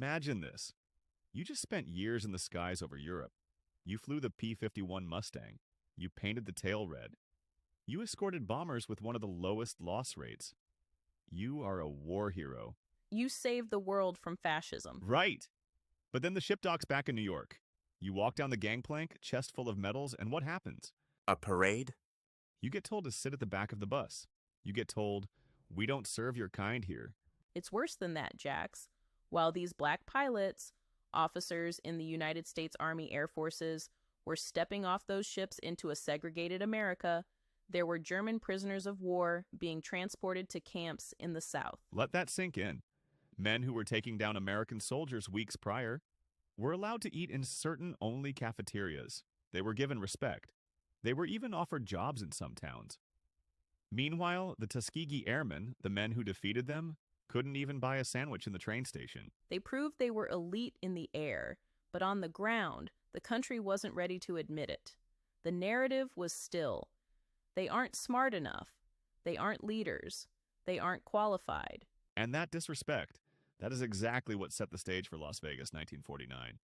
Imagine this. You just spent years in the skies over Europe. You flew the P-51 Mustang. You painted the tail red. You escorted bombers with one of the lowest loss rates. You are a war hero. You saved the world from fascism. Right. But then the ship docks back in New York. You walk down the gangplank, chest full of medals, and what happens? A parade? You get told to sit at the back of the bus. You get told, we don't serve your kind here. It's worse than that, Jax. While these black pilots, officers in the United States Army Air Forces, were stepping off those ships into a segregated America, there were German prisoners of war being transported to camps in the South. Let that sink in. Men who were taking down American soldiers weeks prior were allowed to eat in certain only cafeterias. They were given respect. They were even offered jobs in some towns. Meanwhile, the Tuskegee Airmen, the men who defeated them, couldn't even buy a sandwich in the train station. They proved they were elite in the air, but on the ground, the country wasn't ready to admit it. The narrative was still, they aren't smart enough. They aren't leaders. They aren't qualified. And that disrespect, that is exactly what set the stage for Las Vegas 1949.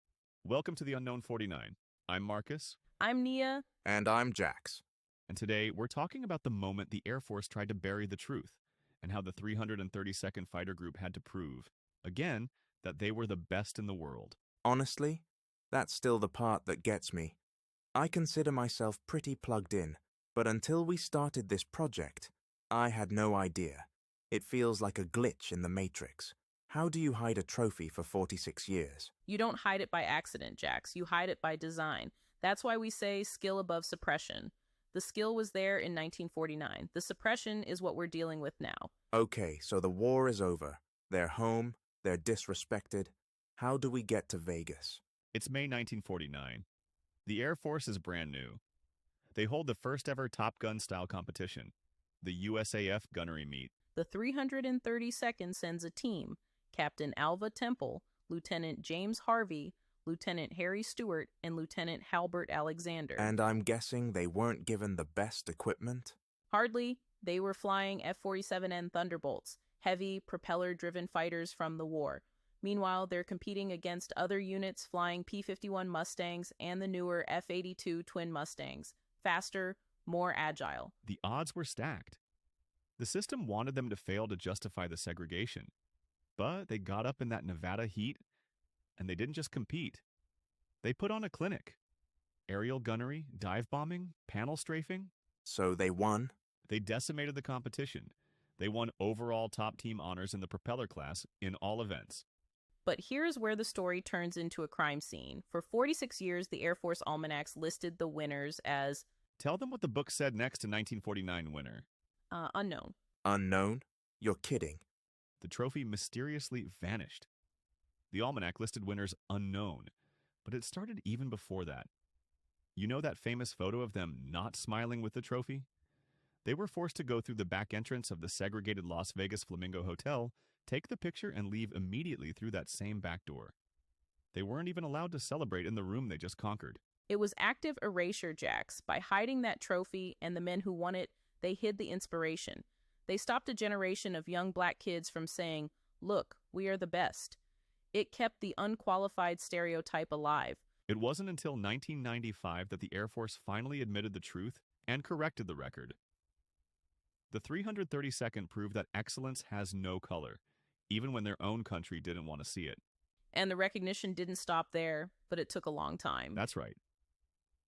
Welcome to the Unknown 49. I'm Marcus. I'm Nia. And I'm Jax. And today, we're talking about the moment the Air Force tried to bury the truth and how the 332nd Fighter Group had to prove, again, that they were the best in the world. Honestly, that's still the part that gets me. I consider myself pretty plugged in, but until we started this project, I had no idea. It feels like a glitch in the Matrix. How do you hide a trophy for 46 years? You don't hide it by accident, Jax. You hide it by design. That's why we say skill above suppression. The skill was there in 1949. The suppression is what we're dealing with now. Okay, so the war is over. They're home. They're disrespected. How do we get to Vegas? It's May 1949. The Air Force is brand new. They hold the first ever Top Gun style competition, the USAF Gunnery Meet. The 332nd sends a team, Captain Alva Temple, Lieutenant James Harvey, Lieutenant Harry Stewart, and Lieutenant Halbert Alexander. And I'm guessing they weren't given the best equipment? Hardly. They were flying F-47 Thunderbolts, heavy, propeller-driven fighters from the war. Meanwhile, they're competing against other units flying P-51 Mustangs and the newer F-82 twin Mustangs. Faster, more agile. The odds were stacked. The system wanted them to fail to justify the segregation. But they got up in that Nevada heat, and they didn't just compete. They put on a clinic. Aerial gunnery, dive bombing, panel strafing. So they won? They decimated the competition. They won overall top team honors in the propeller class in all events. But here's where the story turns into a crime scene. For 46 years, the Air Force almanacs listed the winners as... Tell them what the book said next to 1949 winner. Unknown. Unknown? You're kidding. The trophy mysteriously vanished. The almanac listed winners unknown, but it started even before that. You know that famous photo of them not smiling with the trophy? They were forced to go through the back entrance of the segregated Las Vegas Flamingo Hotel, take the picture, and leave immediately through that same back door. They weren't even allowed to celebrate in the room they just conquered. It was active erasure, Jax. By hiding that trophy and the men who won it, they hid the inspiration. They stopped a generation of young black kids from saying, "Look, we are the best." It kept the unqualified stereotype alive. It wasn't until 1995 that the Air Force finally admitted the truth and corrected the record. The 332nd proved that excellence has no color, even when their own country didn't want to see it. And the recognition didn't stop there, but it took a long time. That's right.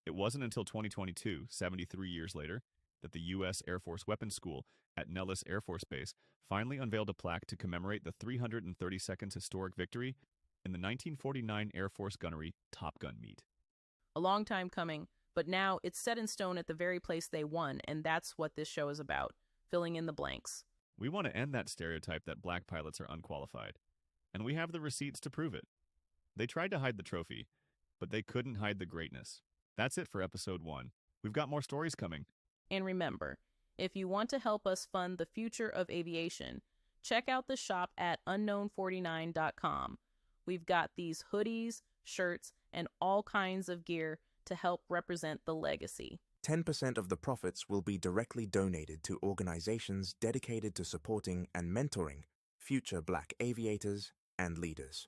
It wasn't until 2022, 73 years later, that the U.S. Air Force Weapons School at Nellis Air Force Base finally unveiled a plaque to commemorate the 332nd's historic victory in the 1949 Air Force Gunnery Top Gun Meet. A long time coming, but now it's set in stone at the very place they won, and that's what this show is about, filling in the blanks. We want to end that stereotype that black pilots are unqualified, and we have the receipts to prove it. They tried to hide the trophy, but they couldn't hide the greatness. That's it for episode 1. We've got more stories coming. And remember, if you want to help us fund the future of aviation, check out the shop at unknown49.com. We've got these hoodies, shirts, and all kinds of gear to help represent the legacy. 10% of the profits will be directly donated to organizations dedicated to supporting and mentoring future black aviators and leaders.